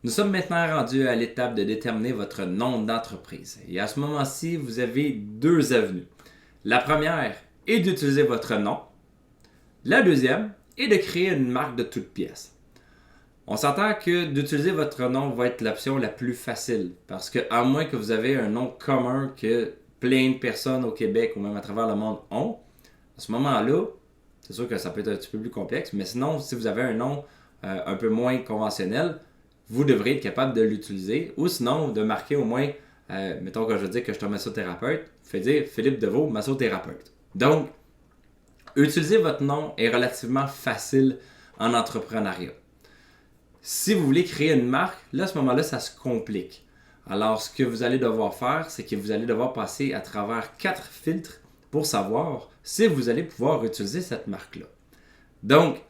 Nous sommes maintenant rendus à l'étape de déterminer votre nom d'entreprise. Et à ce moment-ci, vous avez deux avenues. La première est d'utiliser votre nom. La deuxième est de créer une marque de toutes pièces. On s'entend que d'utiliser votre nom va être l'option la plus facile parce que, à moins que vous avez un nom commun que plein de personnes au Québec ou même à travers le monde ont, à ce moment-là, c'est sûr que ça peut être un petit peu plus complexe, mais sinon, si vous avez un nom un peu moins conventionnel, vous devrez être capable de l'utiliser ou sinon de marquer au moins, mettons que je dis que je suis un massothérapeute, faites dire Philippe Deveau, massothérapeute. Donc, utiliser votre nom est relativement facile en entrepreneuriat. Si vous voulez créer une marque, là, à ce moment-là, ça se complique. Alors, ce que vous allez devoir faire, c'est que vous allez devoir passer à travers 4 filtres pour savoir si vous allez pouvoir utiliser cette marque-là. Donc,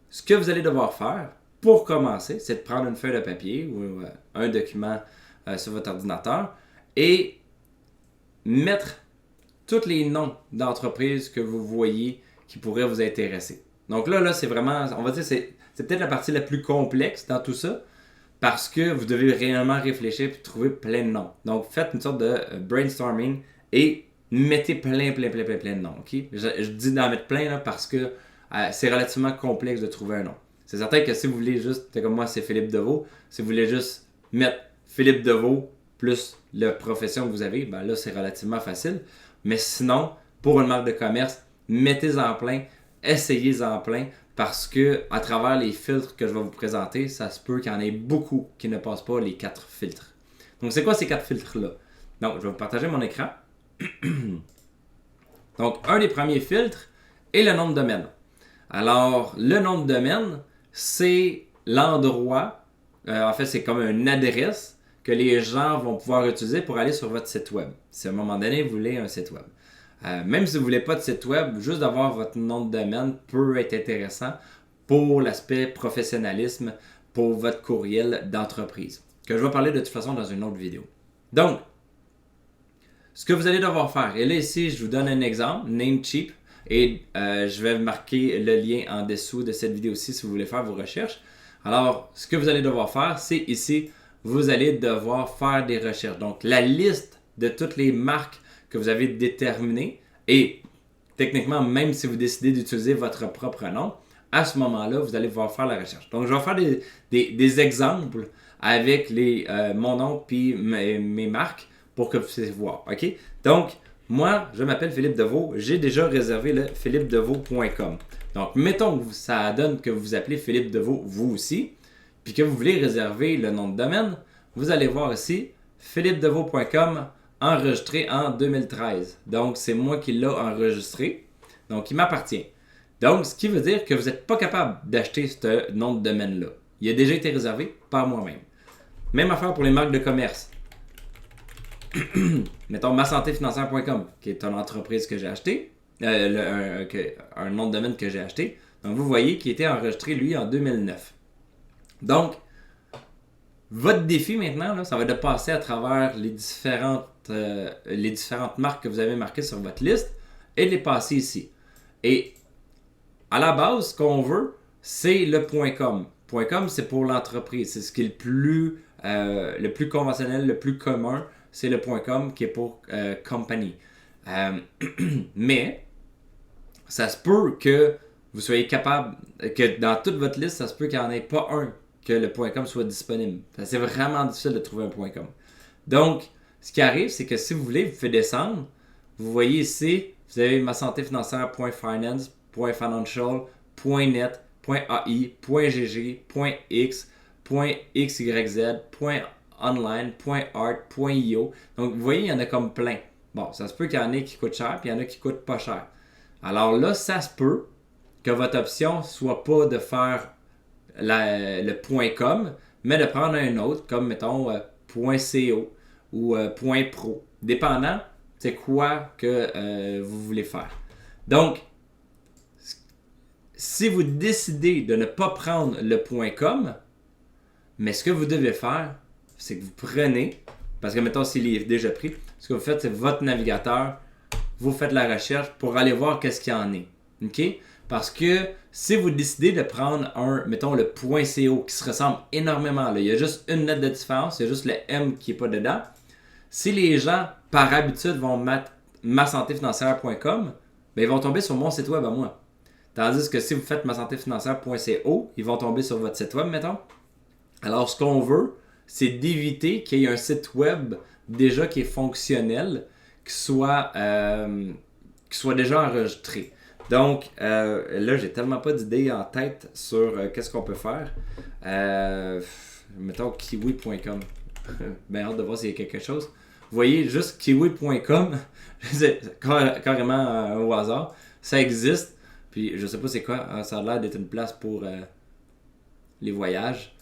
ce que vous allez devoir faire pour commencer, c'est de prendre une feuille de papier ou un document sur votre ordinateur et mettre tous les noms d'entreprises que vous voyez qui pourraient vous intéresser. Donc là, c'est vraiment, on va dire, c'est peut-être la partie la plus complexe dans tout ça parce que vous devez réellement réfléchir et trouver plein de noms. Donc, faites une sorte de brainstorming et mettez plein de noms. Okay? Je dis d'en mettre plein là, parce que c'est relativement complexe de trouver un nom. C'est certain que si vous voulez juste, comme moi, c'est Philippe Deveau, si vous voulez juste mettre Philippe Deveau plus la profession que vous avez, ben là, c'est relativement facile. Mais sinon, pour une marque de commerce, mettez-en plein, essayez-en plein, parce que à travers les filtres que je vais vous présenter, ça se peut qu'il y en ait beaucoup qui ne passent pas les 4 filtres. Donc, c'est quoi ces 4 filtres-là? Donc, je vais vous partager mon écran. Donc, un des premiers filtres est le nom de domaine. Alors, le nom de domaine, c'est l'endroit, en fait, c'est comme une adresse que les gens vont pouvoir utiliser pour aller sur votre site web. Si à un moment donné, vous voulez un site web. Même si vous ne voulez pas de site web, juste d'avoir votre nom de domaine peut être intéressant pour l'aspect professionnalisme, pour votre courriel d'entreprise, que je vais parler de toute façon dans une autre vidéo. Donc, ce que vous allez devoir faire, et là ici, je vous donne un exemple, Namecheap, et je vais marquer le lien en dessous de cette vidéo-ci si vous voulez faire vos recherches. Alors, ce que vous allez devoir faire, c'est ici, vous allez devoir faire des recherches. Donc, la liste de toutes les marques que vous avez déterminées et techniquement, même si vous décidez d'utiliser votre propre nom, à ce moment-là, vous allez pouvoir faire la recherche. Donc, je vais faire des exemples avec mon nom puis mes marques pour que vous puissiez voir. OK? Donc, moi, je m'appelle Philippe Deveau. J'ai déjà réservé le philippedeveau.com. Donc, mettons que ça donne que vous appelez Philippe Deveau vous aussi, puis que vous voulez réserver le nom de domaine, vous allez voir ici, philippedeveau.com enregistré en 2013. Donc, c'est moi qui l'ai enregistré. Donc, il m'appartient. Donc, ce qui veut dire que vous n'êtes pas capable d'acheter ce nom de domaine-là. Il a déjà été réservé par moi-même. Même affaire pour les marques de commerce. Mettons masantéfinancière.com, qui est une entreprise que j'ai acheté, un nom de domaine que j'ai acheté. Donc, vous voyez qu'il était enregistré, lui, en 2009. Donc, votre défi maintenant, là, ça va être de passer à travers les différentes marques que vous avez marquées sur votre liste et de les passer ici. Et à la base, ce qu'on veut, c'est le .com. .com, c'est pour l'entreprise. C'est ce qui est le plus conventionnel, le plus commun. C'est le .com qui est pour company. Mais, ça se peut que vous soyez capable, que dans toute votre liste, ça se peut qu'il n'y en ait pas un que le .com soit disponible. C'est vraiment difficile de trouver un .com. Donc, ce qui arrive, c'est que si vous voulez, vous faites descendre. Vous voyez ici, vous avez ma santé financière, .finance, .financial, .net, .ai, .gg, .x, .xyz, .online, .art, .io. Donc, vous voyez, il y en a comme plein. Bon, ça se peut qu'il y en ait qui coûtent cher, puis il y en a qui coûtent pas cher. Alors là, ça se peut que votre option soit pas de faire le .com, mais de prendre un autre, comme mettons .co ou .pro, dépendant c'est quoi que vous voulez faire. Donc, si vous décidez de ne pas prendre le .com, mais ce que vous devez faire, c'est que vous prenez, parce que mettons s'il est déjà pris, ce que vous faites, c'est votre navigateur, vous faites la recherche pour aller voir qu'est-ce qu'il y en est. OK? Parce que si vous décidez de prendre mettons le .co qui se ressemble énormément, là, il y a juste une lettre de différence, il y a juste le M qui n'est pas dedans. Si les gens, par habitude, vont mettre masantéfinancière.com, ben, ils vont tomber sur mon site web à moi. Tandis que si vous faites masantéfinancière.co, ils vont tomber sur votre site web, mettons. Alors, ce qu'on veut, c'est d'éviter qu'il y ait un site web déjà qui est fonctionnel, qui soit déjà enregistré. Donc, là, j'ai tellement pas d'idées en tête sur qu'est-ce qu'on peut faire. Mettons kiwi.com. Ben, hâte de voir s'il y a quelque chose. Vous voyez, juste kiwi.com, c'est carrément au hasard. Ça existe. Puis, je sais pas c'est quoi. Ça a l'air d'être une place pour les voyages.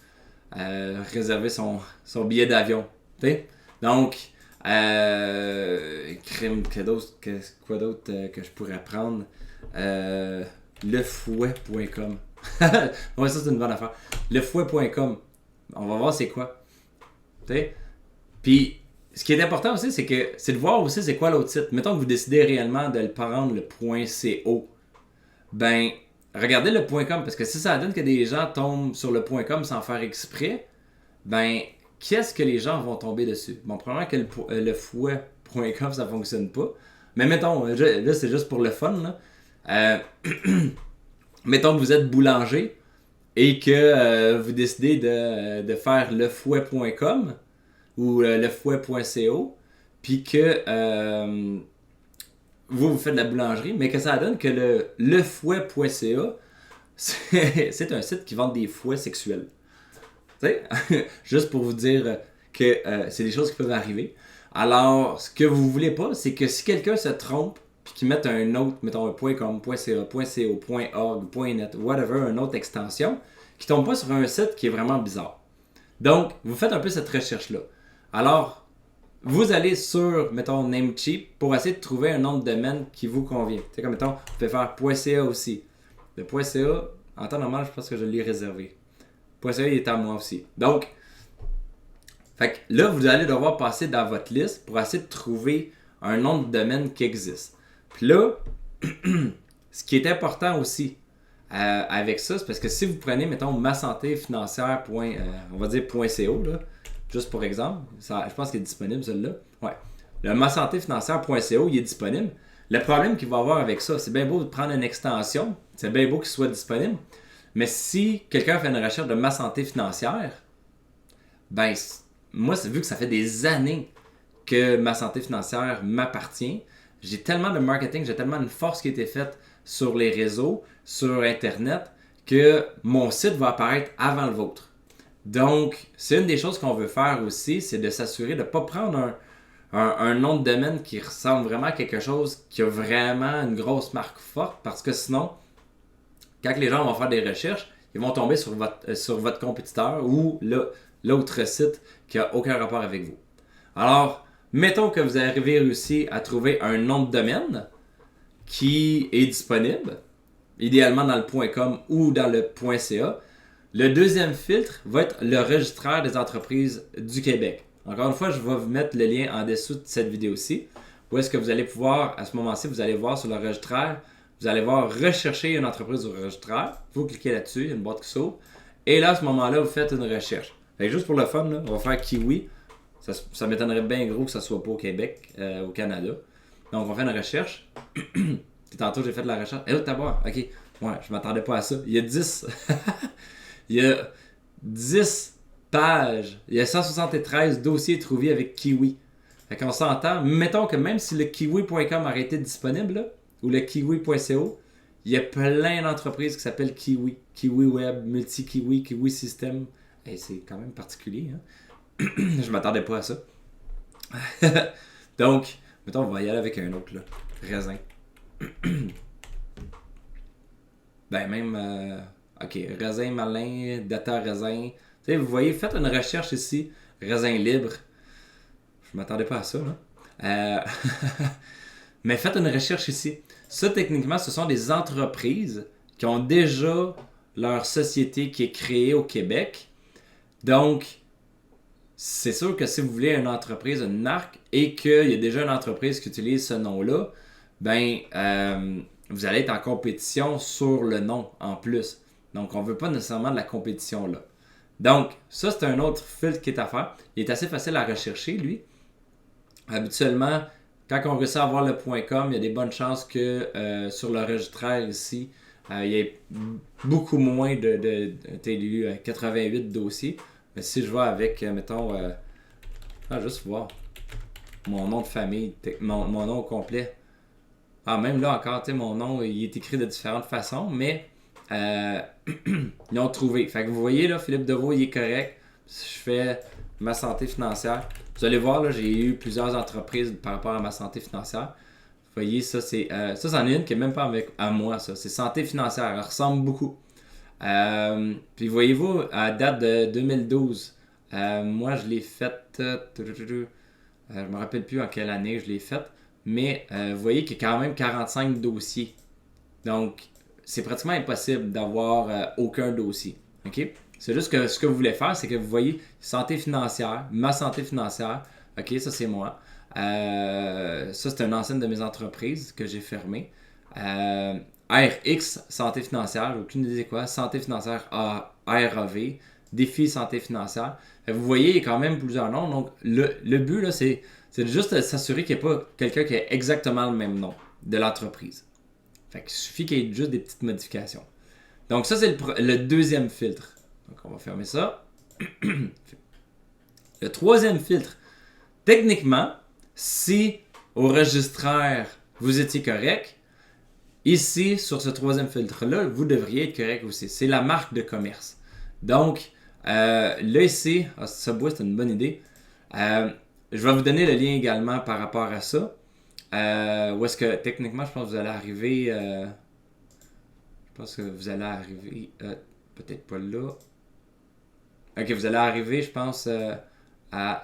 Réserver son billet d'avion. T'sais? Donc, quoi d'autre que je pourrais prendre? Lefouet.com. Ouais, ça c'est une bonne affaire. Lefouet.com. On va voir c'est quoi. T'sais? Puis, ce qui est important aussi, c'est de voir aussi c'est quoi l'autre site. Mettons que vous décidez réellement de le prendre le .co. Ben, regardez le .com, parce que si ça donne que des gens tombent sur le .com sans faire exprès, ben, qu'est-ce que les gens vont tomber dessus? Bon, probablement que le fouet.com, ça fonctionne pas. Mais mettons, là, c'est juste pour le fun, là. Mettons que vous êtes boulanger et que vous décidez de faire lefouet.com ou lefouet.co, puis que vous faites de la boulangerie, mais que ça donne que lefouet.ca, c'est un site qui vend des fouets sexuels. Tu sais, juste pour vous dire que c'est des choses qui peuvent arriver. Alors, ce que vous voulez pas, c'est que si quelqu'un se trompe, puis qu'il mette un autre, mettons un .com, .ca, .co, .org, .net, whatever, une autre extension, qui tombe pas sur un site qui est vraiment bizarre. Donc, vous faites un peu cette recherche-là. Alors, vous allez sur, mettons, Namecheap pour essayer de trouver un nom de domaine qui vous convient. C'est comme, mettons, vous pouvez faire .ca aussi. Le .ca, en temps normal, je pense que je l'ai réservé. .ca, il est à moi aussi. Donc, fait que là, vous allez devoir passer dans votre liste pour essayer de trouver un nom de domaine qui existe. Puis là, ce qui est important aussi avec ça, c'est parce que si vous prenez, mettons, masantéfinancière. On va dire .co, là, juste pour exemple, ça, je pense qu'il est disponible celui-là. Ouais. Le masantéfinancière.co, il est disponible. Le problème qu'il va y avoir avec ça, c'est bien beau de prendre une extension, c'est bien beau qu'il soit disponible, mais si quelqu'un fait une recherche de ma santé financière, ben, moi, vu que ça fait des années que ma santé financière m'appartient, j'ai tellement de marketing, j'ai tellement une force qui a été faite sur les réseaux, sur Internet, que mon site va apparaître avant le vôtre. Donc, c'est une des choses qu'on veut faire aussi, c'est de s'assurer de ne pas prendre un nom de domaine qui ressemble vraiment à quelque chose qui a vraiment une grosse marque forte, parce que sinon, quand les gens vont faire des recherches, ils vont tomber sur votre compétiteur ou l'autre site qui n'a aucun rapport avec vous. Alors, mettons que vous avez réussi à trouver un nom de domaine qui est disponible, idéalement dans le .com ou dans le .ca. Le deuxième filtre va être le registraire des entreprises du Québec. Encore une fois, je vais vous mettre le lien en dessous de cette vidéo-ci, où est-ce que vous allez pouvoir, à ce moment-ci, vous allez voir sur le registraire, vous allez voir rechercher une entreprise au registraire. Vous cliquez là-dessus, il y a une boîte qui s'ouvre. Et là, à ce moment-là, vous faites une recherche. Fait juste pour le fun, là, on va faire Kiwi. Ça m'étonnerait bien gros que ça soit pas au Québec, au Canada. Donc, on va faire une recherche. Puis tantôt, j'ai fait de la recherche. Et là, t'as boire. OK. Ouais, je m'attendais pas à ça. Il y a 10. Il y a 10 pages. Il y a 173 dossiers trouvés avec Kiwi. Fait qu'on s'entend. Mettons que même si le kiwi.com aurait été disponible, là, ou le kiwi.co, il y a plein d'entreprises qui s'appellent Kiwi. Kiwi Web, Multi-Kiwi, Kiwi System. Hey, c'est quand même particulier, hein? Je m'attendais pas à ça. Donc, mettons, on va y aller avec un autre, là. Raisin. Ben, même... OK, raisin malin, data raisin. Tu sais, vous voyez, faites une recherche ici. Raisin libre. Je m'attendais pas à ça, là. Mais faites une recherche ici. Ça, techniquement, ce sont des entreprises qui ont déjà leur société qui est créée au Québec. Donc, c'est sûr que si vous voulez une entreprise, une marque, et qu'il y a déjà une entreprise qui utilise ce nom-là, ben, vous allez être en compétition sur le nom en plus. Donc, on ne veut pas nécessairement de la compétition là. Donc, ça, c'est un autre filtre qui est à faire. Il est assez facile à rechercher, lui. Habituellement, quand on réussit à avoir le .com, il y a des bonnes chances que sur le registraire ici, il y ait beaucoup moins de 88 dossiers. Mais si je vais avec, mettons, juste voir mon nom de famille, mon nom au complet. Ah, même là encore, mon nom, il est écrit de différentes façons, mais ils ont trouvé. Fait que vous voyez, là, Philippe Deveau, il est correct. Si je fais ma santé financière, vous allez voir, là, j'ai eu plusieurs entreprises par rapport à ma santé financière. Vous voyez, ça, ça, c'en est une qui n'est même pas à moi, ça. C'est santé financière. Elle ressemble beaucoup. Puis voyez-vous, à date de 2012, moi, je l'ai faite. Je me rappelle plus en quelle année je l'ai faite. Mais vous voyez qu'il y a quand même 45 dossiers. Donc, c'est pratiquement impossible d'avoir aucun dossier. OK? C'est juste que ce que vous voulez faire, c'est que vous voyez santé financière, ma santé financière. OK, ça c'est moi. Ça, c'est une ancienne de mes entreprises que j'ai fermée. RX, santé financière, j'ai aucune idée quoi. Santé financière RAV, défi santé financière. Vous voyez, il y a quand même plusieurs noms. Donc, le but, là, c'est juste de s'assurer qu'il n'y ait pas quelqu'un qui ait exactement le même nom de l'entreprise. Fait qu'il suffit qu'il y ait juste des petites modifications. Donc, ça, c'est le deuxième filtre. Donc, on va fermer ça. Le troisième filtre. Techniquement, si au registraire, vous étiez correct, ici, sur ce troisième filtre-là, vous devriez être correct aussi. C'est la marque de commerce. Donc, là, ici, Subway, c'est une bonne idée. Je vais vous donner le lien également par rapport à ça. Où est-ce que, techniquement, je pense que vous allez arriver... peut-être pas là. Ok, vous allez arriver, je pense, à...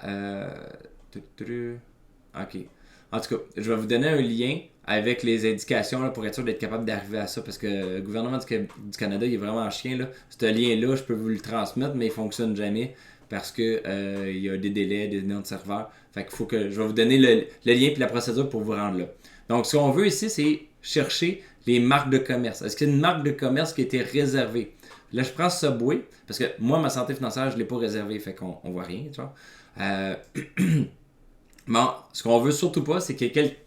ok. En tout cas, je vais vous donner un lien avec les indications là, pour être sûr d'être capable d'arriver à ça, parce que le gouvernement du Canada, il est vraiment chien. Là. Ce lien-là, je peux vous le transmettre, mais il ne fonctionne jamais parce que il y a des délais, des noms de serveurs. Fait qu'il faut que je vais vous donner le lien et la procédure pour vous rendre là. Donc, ce qu'on veut ici, c'est chercher les marques de commerce. Est-ce qu'il y a une marque de commerce qui a été réservée? Là, je prends Subway, parce que moi, ma santé financière, je ne l'ai pas réservée, fait qu'on ne voit rien, tu vois. Bon, ce qu'on veut surtout pas, c'est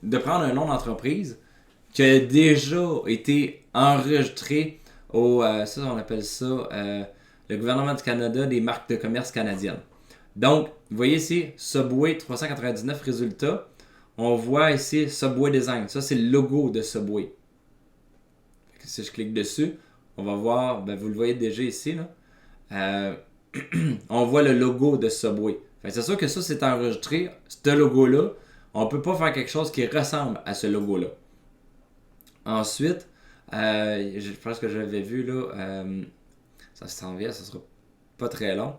de prendre un nom d'entreprise qui a déjà été enregistré au, ça on appelle ça, le gouvernement du Canada des marques de commerce canadiennes. Donc, vous voyez ici, Subway 399 résultats. On voit ici Subway Design. Ça, c'est le logo de Subway. Si je clique dessus, on va voir, vous le voyez déjà ici, là. On voit le logo de Subway. C'est sûr que ça, c'est enregistré. Ce logo-là, on ne peut pas faire quelque chose qui ressemble à ce logo-là. Ensuite, je pense que j'avais vu là, ça s'en vient, ça sera pas très long.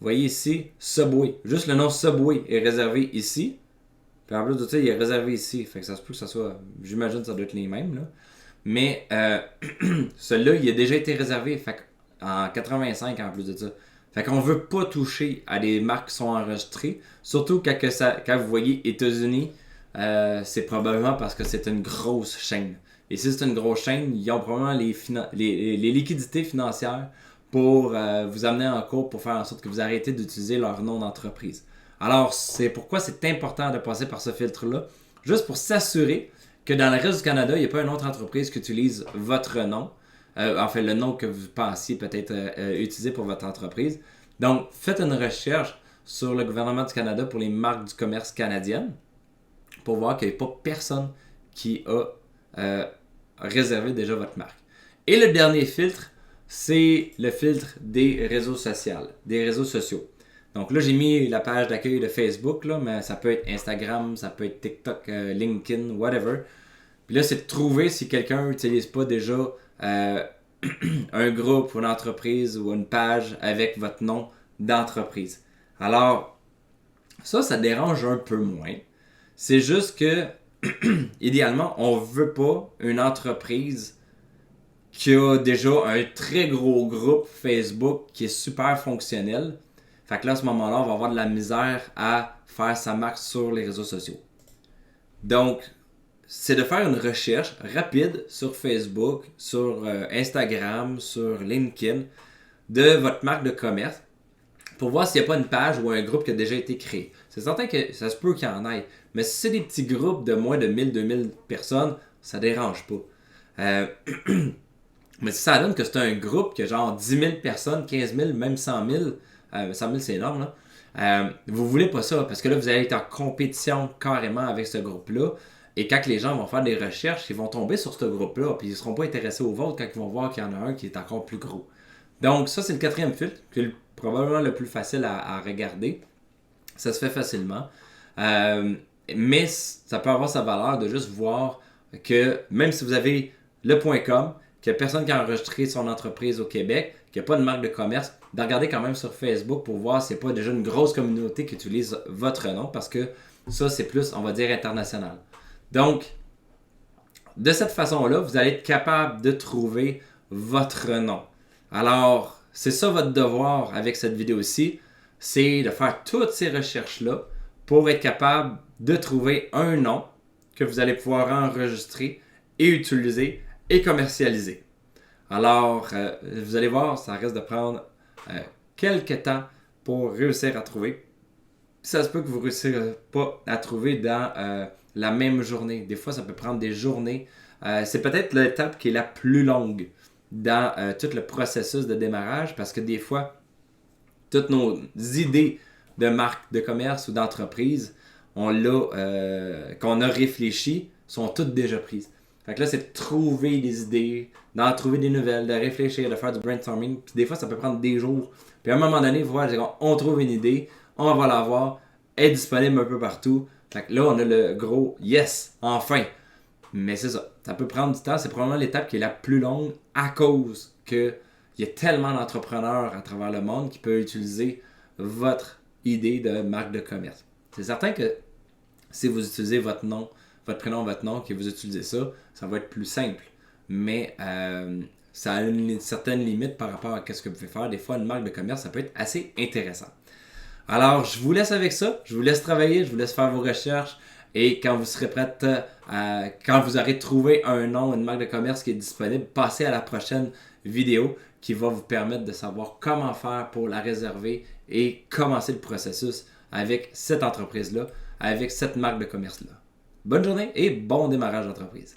Vous voyez ici, Subway. Juste le nom Subway est réservé ici. Puis en plus de ça, il est réservé ici. Fait que ça se peut que ça soit, j'imagine que ça doit être les mêmes. Là. Mais celui-là, il a déjà été réservé. Fait en 85 en plus de ça. Fait qu'on veut pas toucher à des marques qui sont enregistrées. Surtout quand vous voyez États-Unis, c'est probablement parce que c'est une grosse chaîne. Et si c'est une grosse chaîne, ils ont probablement les liquidités financières pour vous amener en cours pour faire en sorte que vous arrêtez d'utiliser leur nom d'entreprise. Alors, c'est pourquoi c'est important de passer par ce filtre-là, juste pour s'assurer que dans le reste du Canada, il n'y a pas une autre entreprise qui utilise votre nom. Enfin, le nom que vous pensiez peut-être utiliser pour votre entreprise. Donc, faites une recherche sur le gouvernement du Canada pour les marques du commerce canadiennes pour voir qu'il n'y a pas personne qui a réservé déjà votre marque. Et le dernier filtre, c'est le filtre des réseaux sociaux. Donc là, j'ai mis la page d'accueil de Facebook, là, mais ça peut être Instagram, ça peut être TikTok, LinkedIn, whatever. Puis là, c'est de trouver si quelqu'un n'utilise pas déjà un groupe ou une entreprise ou une page avec votre nom d'entreprise. Alors, ça dérange un peu moins. C'est juste que, idéalement, on ne veut pas une entreprise qui a déjà un très gros groupe Facebook qui est super fonctionnel. Fait que là, à ce moment-là, on va avoir de la misère à faire sa marque sur les réseaux sociaux. Donc, c'est de faire une recherche rapide sur Facebook, sur Instagram, sur LinkedIn de votre marque de commerce pour voir s'il n'y a pas une page ou un groupe qui a déjà été créé. C'est certain que ça se peut qu'il y en ait, mais si c'est des petits groupes de moins de 1000-2000 personnes, ça ne dérange pas. Mais si ça donne que c'est un groupe qui a genre 10 000 personnes, 15 000, même 100 000, 100 000 c'est énorme, là. Vous voulez pas ça, parce que là, vous allez être en compétition carrément avec ce groupe-là. Et quand les gens vont faire des recherches, ils vont tomber sur ce groupe-là, puis ils ne seront pas intéressés au vôtre quand ils vont voir qu'il y en a un qui est encore plus gros. Donc ça, c'est le quatrième filtre, qui est probablement le plus facile à regarder. Ça se fait facilement. Mais ça peut avoir sa valeur de juste voir que même si vous avez le .com, qu'il n'y a personne qui a enregistré son entreprise au Québec, qu'il n'y a pas de marque de commerce, de regarder quand même sur Facebook pour voir s'il n'y a pas déjà une grosse communauté qui utilise votre nom, parce que ça, c'est plus, on va dire, international. Donc, de cette façon-là, vous allez être capable de trouver votre nom. Alors, c'est ça votre devoir avec cette vidéo-ci, c'est de faire toutes ces recherches-là pour être capable de trouver un nom que vous allez pouvoir enregistrer et utiliser et commercialiser. Alors, vous allez voir, ça risque de prendre quelques temps pour réussir à trouver. Ça se peut que vous ne réussirez pas à trouver dans la même journée. Des fois, ça peut prendre des journées. C'est peut-être l'étape qui est la plus longue dans tout le processus de démarrage parce que des fois, toutes nos idées de marque de commerce ou d'entreprise, qu'on a réfléchi, sont toutes déjà prises. Fait que là, c'est de trouver des idées, d'en trouver des nouvelles, de réfléchir, de faire du brainstorming. Puis des fois, ça peut prendre des jours. Puis à un moment donné, on trouve une idée, on va l'avoir, elle est disponible un peu partout. Fait que là, on a le gros yes, enfin. Mais c'est ça, ça peut prendre du temps. C'est probablement l'étape qui est la plus longue à cause qu'il y a tellement d'entrepreneurs à travers le monde qui peuvent utiliser votre idée de marque de commerce. C'est certain que si vous utilisez votre nom, votre prénom, votre nom, que vous utilisez ça, ça va être plus simple. Mais ça a une certaine limite par rapport à ce que vous pouvez faire. Des fois, une marque de commerce, ça peut être assez intéressant. Alors, je vous laisse avec ça. Je vous laisse travailler, je vous laisse faire vos recherches. Et quand vous serez prête, quand vous aurez trouvé un nom, une marque de commerce qui est disponible, passez à la prochaine vidéo qui va vous permettre de savoir comment faire pour la réserver et commencer le processus avec cette entreprise-là, avec cette marque de commerce-là. Bonne journée et bon démarrage d'entreprise.